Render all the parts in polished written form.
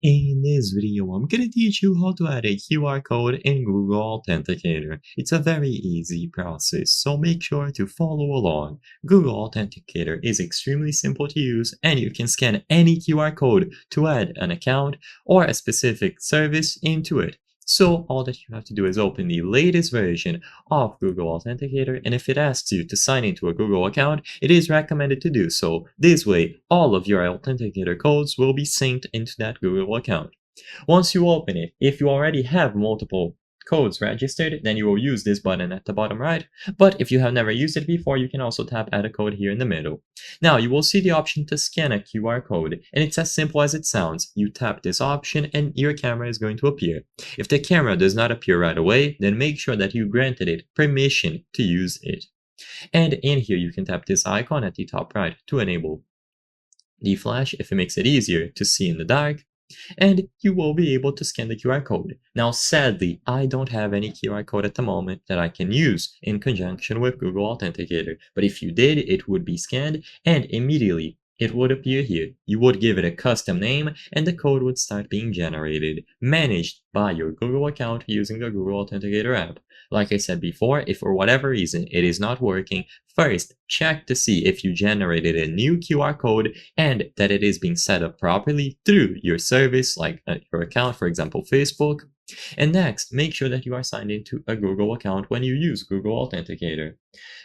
In this video, I'm going to teach you how to add a QR code in Google Authenticator. It's a very easy process, so make sure to follow along. Google Authenticator is extremely simple to use, and you can scan any QR code to add an account or a specific service into it. So all that you have to do is open the latest version of Google Authenticator, and if it asks you to sign into a Google account, it is recommended to do so. This way, all of your Authenticator codes will be synced into that Google account. Once you open it, if you already have multiple codes registered, then you will use this button at the bottom right, but if you have never used it before, you can also tap add a code here in the middle. Now you will see the option to scan a QR code, and it's as simple as it sounds. You tap this option and your camera is going to appear. If the camera does not appear right away, then make sure that you granted it permission to use it. And in here you can tap this icon at the top right to enable the flash if it makes it easier to see in the dark, and you will be able to scan the QR code. Now sadly, I don't have any QR code at the moment that I can use in conjunction with Google Authenticator, but if you did, it would be scanned and immediately it would appear here. You would give it a custom name and the code would start being generated, managed by your Google account using the Google Authenticator app. Like I said before, if for whatever reason it is not working, first check to see if you generated a new QR code and that it is being set up properly through your service, like your account, for example, Facebook. And next, make sure that you are signed into a Google account when you use Google Authenticator.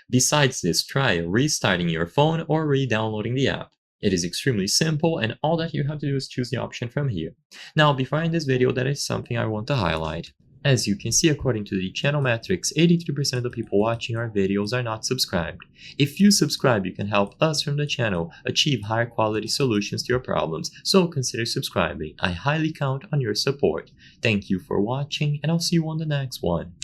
Besides this, try restarting your phone or re-downloading the app. It is extremely simple, and all that you have to do is choose the option from here. Now, before I end this video, that is something I want to highlight. As you can see, according to the channel metrics, 83% of the people watching our videos are not subscribed. If you subscribe, you can help us from the channel achieve higher quality solutions to your problems, so consider subscribing. I highly count on your support. Thank you for watching, and I'll see you on the next one.